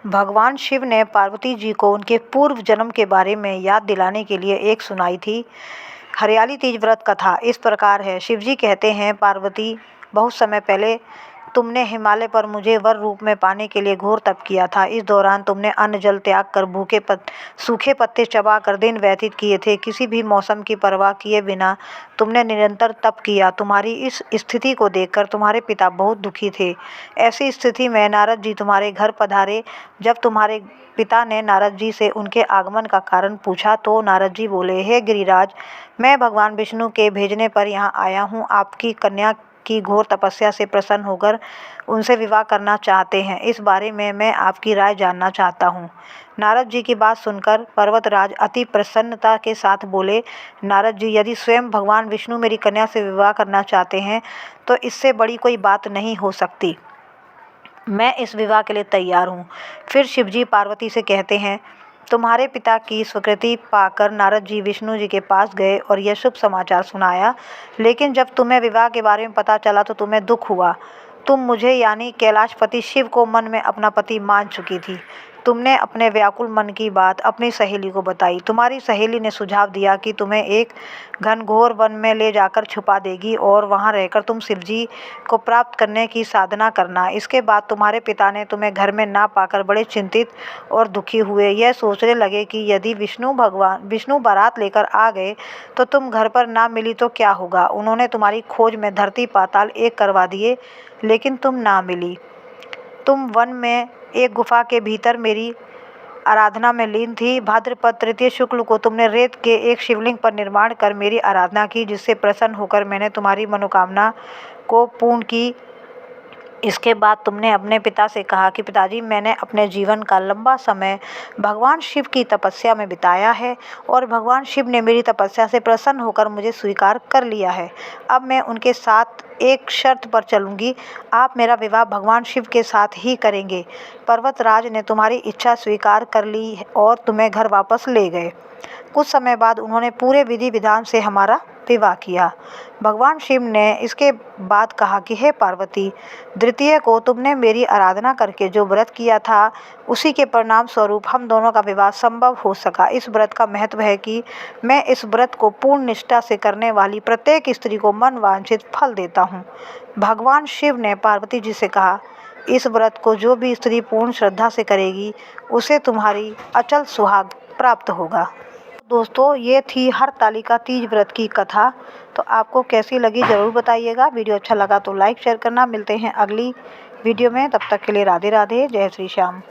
भगवान शिव ने पार्वती जी को उनके पूर्व जन्म के बारे में याद दिलाने के लिए एक सुनाई थी। हरियाली तीज व्रत कथा इस प्रकार है। शिवजी कहते हैं, पार्वती, बहुत समय पहले तुमने हिमालय पर मुझे वर रूप में पाने के लिए घोर तप किया था। इस दौरान तुमने अन्न जल त्याग कर सूखे पत्ते चबाकर दिन व्यतीत किए थे। किसी भी मौसम की परवाह किए बिना तुमने निरंतर तप किया। तुम्हारी इस स्थिति को देखकर तुम्हारे पिता बहुत दुखी थे। ऐसी स्थिति में नारद जी तुम्हारे घर पधारे। जब तुम्हारे पिता ने नारद जी से उनके आगमन का कारण पूछा तो नारद जी बोले, हे गिरिराज, मैं भगवान विष्णु के भेजने पर यहाँ आया हूँ। आपकी कन्या की घोर तपस्या से प्रसन्न होकर उनसे विवाह करना चाहते हैं। इस बारे में मैं आपकी राय जानना चाहता हूँ। नारद जी की बात सुनकर पर्वतराज अति प्रसन्नता के साथ बोले, नारद जी, यदि स्वयं भगवान विष्णु मेरी कन्या से विवाह करना चाहते हैं तो इससे बड़ी कोई बात नहीं हो सकती। मैं इस विवाह के लिए तैयार हूँ। फिर शिवजी पार्वती से कहते हैं, तुम्हारे पिता की स्वीकृति पाकर नारद जी विष्णु जी के पास गए और यह शुभ समाचार सुनाया। लेकिन जब तुम्हें विवाह के बारे में पता चला तो तुम्हें दुख हुआ। तुम मुझे यानी कैलाशपति शिव को मन में अपना पति मान चुकी थी। तुमने अपने व्याकुल मन की बात अपनी सहेली को बताई। तुम्हारी सहेली ने सुझाव दिया कि तुम्हें एक घनघोर वन में ले जाकर छुपा देगी और वहां रहकर तुम शिवजी को प्राप्त करने की साधना करना। इसके बाद तुम्हारे पिता ने तुम्हें घर में ना पाकर बड़े चिंतित और दुखी हुए। यह सोचने लगे कि यदि विष्णु बारात लेकर आ गए तो तुम घर पर ना मिली तो क्या होगा। उन्होंने तुम्हारी खोज में धरती पाताल एक करवा दिए, लेकिन तुम ना मिली। तुम वन में एक गुफा के भीतर मेरी आराधना में लीन थी। भाद्रपद तृतीय शुक्ल को तुमने रेत के एक शिवलिंग पर निर्माण कर मेरी आराधना की, जिससे प्रसन्न होकर मैंने तुम्हारी मनोकामना को पूर्ण की। इसके बाद तुमने अपने पिता से कहा कि पिताजी, मैंने अपने जीवन का लंबा समय भगवान शिव की तपस्या में बिताया है और भगवान शिव ने मेरी तपस्या से प्रसन्न होकर मुझे स्वीकार कर लिया है। अब मैं उनके साथ एक शर्त पर चलूंगी। आप मेरा विवाह भगवान शिव के साथ ही करेंगे। पर्वतराज ने तुम्हारी इच्छा स्वीकार कर ली और तुम्हें घर वापस ले गए। कुछ समय बाद उन्होंने पूरे विधि विधान से हमारा विवाह किया। भगवान शिव ने इसके बाद कहा कि हे पार्वती, द्वितीय को तुमने मेरी आराधना करके जो व्रत किया था, उसी के परिणाम स्वरूप हम दोनों का विवाह संभव हो सका। इस व्रत का महत्व है कि मैं इस व्रत को पूर्ण निष्ठा से करने वाली प्रत्येक स्त्री को मन वांछित फल देता हूँ। भगवान शिव ने पार्वती जी से कहा, इस व्रत को जो भी स्त्री पूर्ण श्रद्धा से करेगी उसे तुम्हारी अचल सुहाग प्राप्त होगा। दोस्तों, ये थी हरतालिका तीज व्रत की कथा। तो आपको कैसी लगी ज़रूर बताइएगा। वीडियो अच्छा लगा तो लाइक शेयर करना। मिलते हैं अगली वीडियो में, तब तक के लिए राधे राधे, जय श्री श्याम।